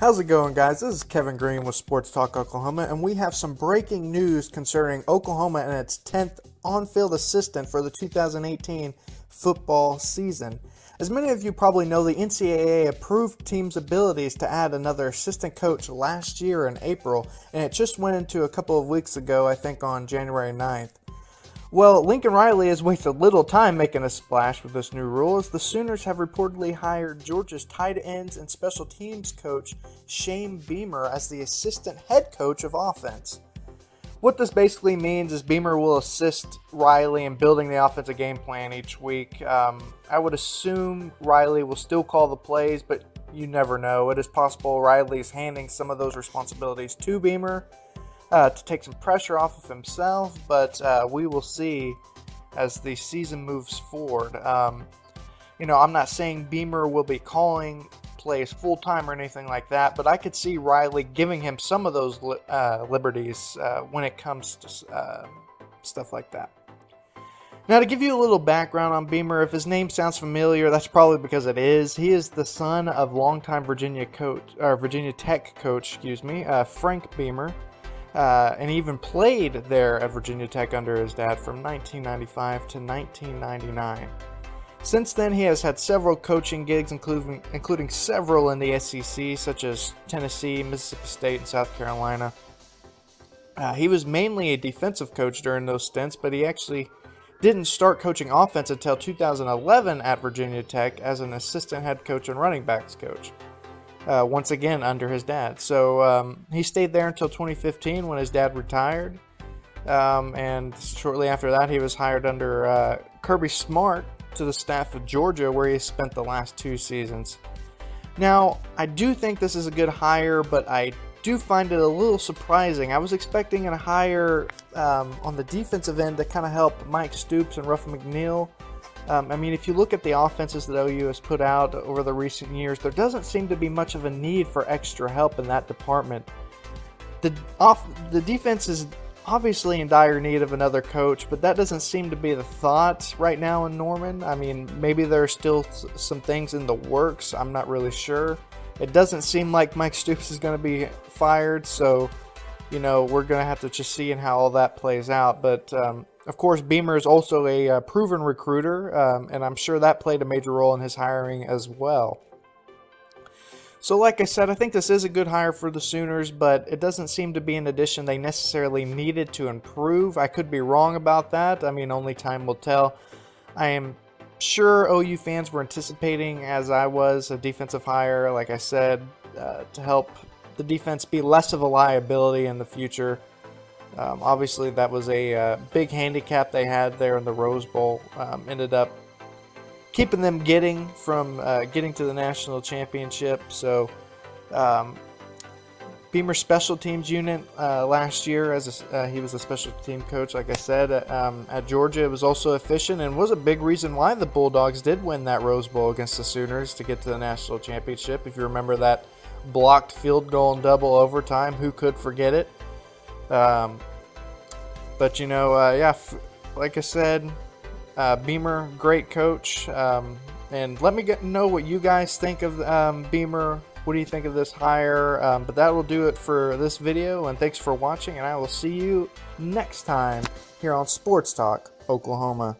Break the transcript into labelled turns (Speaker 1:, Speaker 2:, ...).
Speaker 1: How's it going, guys? This is Kevin Green with Sports Talk Oklahoma, and we have some breaking news concerning Oklahoma and its 10th on-field assistant for the 2018 football season. As many of you probably know, the NCAA approved teams' abilities to add another assistant coach last year in April, and it just went into a couple of weeks ago, I think on January 9th. Well, Lincoln Riley has wasted little time making a splash with this new rule, as the Sooners have reportedly hired Georgia's tight ends and special teams coach Shane Beamer as the assistant head coach of offense. What this basically means is Beamer will assist Riley in building the offensive game plan each week. I would assume Riley will still call the plays, but you never know. It is possible Riley is handing some of those responsibilities to Beamer to take some pressure off of himself, but we will see as the season moves forward. I'm not saying Beamer will be calling plays full-time or anything like that, but I could see Riley giving him some of those liberties when it comes to stuff like that. Now, to give you a little background on Beamer, if his name sounds familiar, that's probably because it is. He is the son of longtime Virginia Tech coach, Frank Beamer. And he even played there at Virginia Tech under his dad from 1995 to 1999. Since then, he has had several coaching gigs, including several in the SEC, such as Tennessee, Mississippi State, and South Carolina. He was mainly a defensive coach during those stints, but he actually didn't start coaching offense until 2011 at Virginia Tech as an assistant head coach and running backs coach. Once again under his dad. So he stayed there until 2015 when his dad retired. And shortly after that, he was hired under Kirby Smart to the staff of Georgia, where he spent the last 2 seasons. Now, I do think this is a good hire, but I do find it a little surprising. I was expecting a hire on the defensive end to kind of help Mike Stoops and Ruff McNeill. If you look at the offenses that OU has put out over the recent years, there doesn't seem to be much of a need for extra help in that department. The defense is obviously in dire need of another coach, but that doesn't seem to be the thought right now in Norman. Maybe there are still some things in the works. I'm not really sure. It doesn't seem like Mike Stoops is going to be fired, so we're going to have to just see how all that plays out. But of course, Beamer is also a proven recruiter, and I'm sure that played a major role in his hiring as well. So like I said, I think this is a good hire for the Sooners, but it doesn't seem to be an addition they necessarily needed to improve. I could be wrong about that. Only time will tell. I am sure OU fans were anticipating, as I was, a defensive hire, like I said, to help the defense be less of a liability in the future. Obviously, that was a big handicap they had there in the Rose Bowl. Ended up keeping them getting to the national championship. So, Beamer's special teams unit last year, he was a special team coach, like I said, at Georgia. It was also efficient and was a big reason why the Bulldogs did win that Rose Bowl against the Sooners to get to the national championship. If you remember that blocked field goal in double overtime, who could forget it? Like I said, Beamer, great coach. And let me know what you guys think of Beamer. What do you think of this hire? But that will do it for this video, and thanks for watching, and I will see you next time here on Sports Talk Oklahoma.